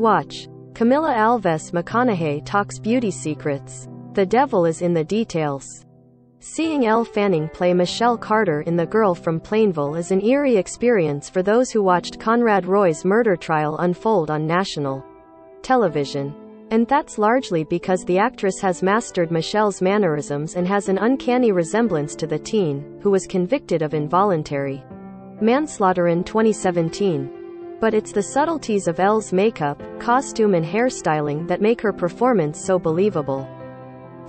Watch. Camila Alves McConaughey talks beauty secrets. The devil is in the details. Seeing Elle Fanning play Michelle Carter in The Girl from Plainville is an eerie experience for those who watched Conrad Roy's murder trial unfold on national television. And that's largely because the actress has mastered Michelle's mannerisms and has an uncanny resemblance to the teen, who was convicted of involuntary manslaughter in 2017. But it's the subtleties of Elle's makeup, costume and hairstyling that make her performance so believable.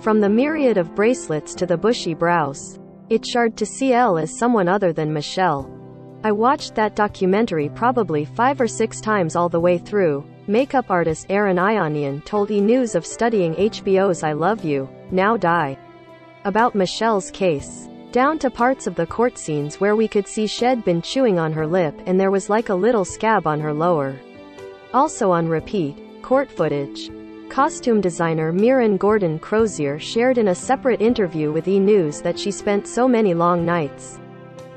From the myriad of bracelets to the bushy brows, it's hard to see Elle as someone other than Michelle. I watched that documentary probably 5 or 6 times all the way through. Makeup artist Aaron Ionian told E! News of studying HBO's I Love You, Now Die about Michelle's case, down to parts of the court scenes where we could see she'd been chewing on her lip and there was like a little scab on her lower. Also on repeat, court footage. Costume designer Mirren Gordon Crozier shared in a separate interview with E! News that she spent so many long nights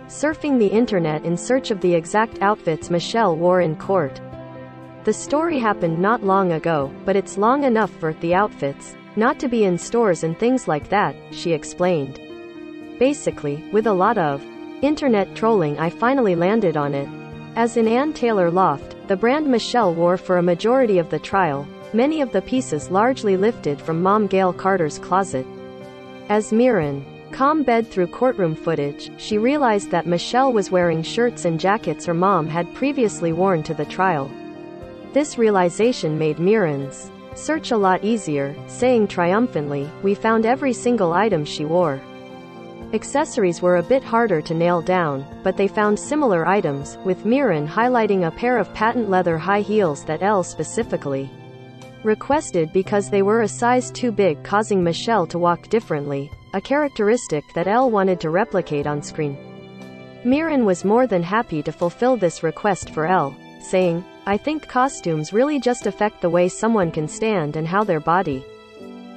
surfing the internet in search of the exact outfits Michelle wore in court. The story happened not long ago, but it's long enough for the outfits not to be in stores and things like that, she explained. Basically, with a lot of internet trolling I finally landed on it. As in Ann Taylor Loft, the brand Michelle wore for a majority of the trial, many of the pieces largely lifted from Mom Gail Carter's closet. As Mirren combed through courtroom footage, she realized that Michelle was wearing shirts and jackets her mom had previously worn to the trial. This realization made Mirren's search a lot easier, saying triumphantly, "We found every single item she wore." Accessories were a bit harder to nail down, but they found similar items, with Mirren highlighting a pair of patent leather high heels that Elle specifically requested because they were a size too big, causing Michelle to walk differently, a characteristic that Elle wanted to replicate on screen. Mirren was more than happy to fulfill this request for Elle, saying, "I think costumes really just affect the way someone can stand and how their body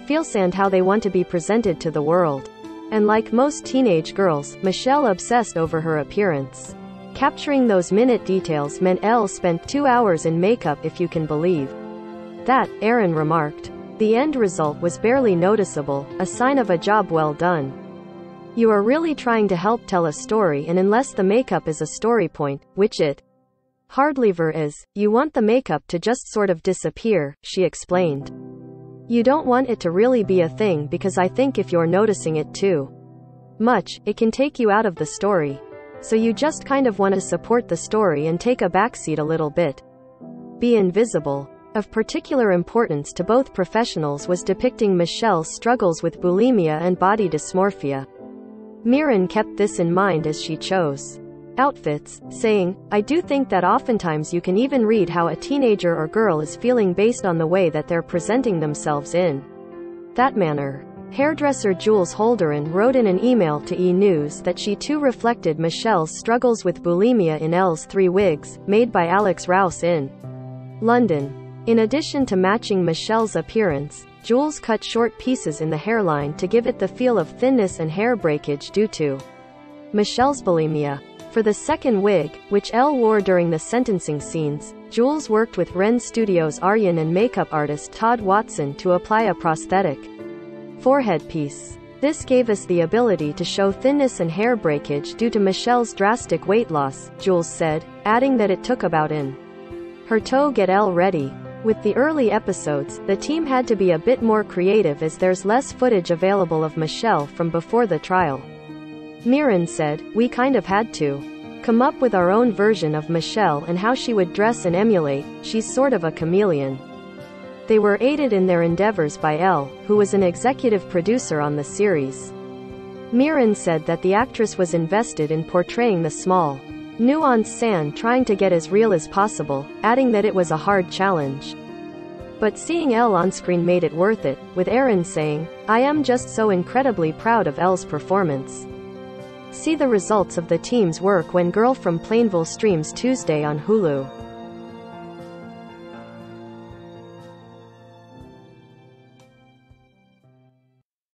feels and how they want to be presented to the world." And like most teenage girls, Michelle obsessed over her appearance. Capturing those minute details meant Elle spent 2 hours in makeup, if you can believe that, Aaron remarked. The end result was barely noticeable, a sign of a job well done. You are really trying to help tell a story, and unless the makeup is a story point, which it hardly ever is, you want the makeup to just sort of disappear, she explained. You don't want it to really be a thing because I think if you're noticing it too much, it can take you out of the story. So you just kind of want to support the story and take a backseat a little bit. Be invisible. Of particular importance to both professionals was depicting Michelle's struggles with bulimia and body dysmorphia. Mirren kept this in mind as she chose outfits, saying, "I do think that oftentimes you can even read how a teenager or girl is feeling based on the way that they're presenting themselves in that manner." Hairdresser Jules Holderan wrote in an email to E! News that she too reflected Michelle's struggles with bulimia in Elle's 3 wigs, made by Alex Rouse in London. In addition to matching Michelle's appearance, Jules cut short pieces in the hairline to give it the feel of thinness and hair breakage due to Michelle's bulimia. For the second wig, which Elle wore during the sentencing scenes, Jules worked with Ren Studios' Aryan and makeup artist Todd Watson to apply a prosthetic forehead piece. This gave us the ability to show thinness and hair breakage due to Michelle's drastic weight loss, Jules said, adding that it took about an her to get Elle ready. With the early episodes, the team had to be a bit more creative as there's less footage available of Michelle from before the trial. Mirren said, "We kind of had to come up with our own version of Michelle and how she would dress and emulate, she's sort of a chameleon." They were aided in their endeavors by Elle, who was an executive producer on the series. Mirren said that the actress was invested in portraying the small, nuanced San trying to get as real as possible, adding that it was a hard challenge. But seeing Elle on screen made it worth it, with Aaron saying, "I am just so incredibly proud of Elle's performance." See the results of the team's work when Girl from Plainville streams Tuesday on Hulu.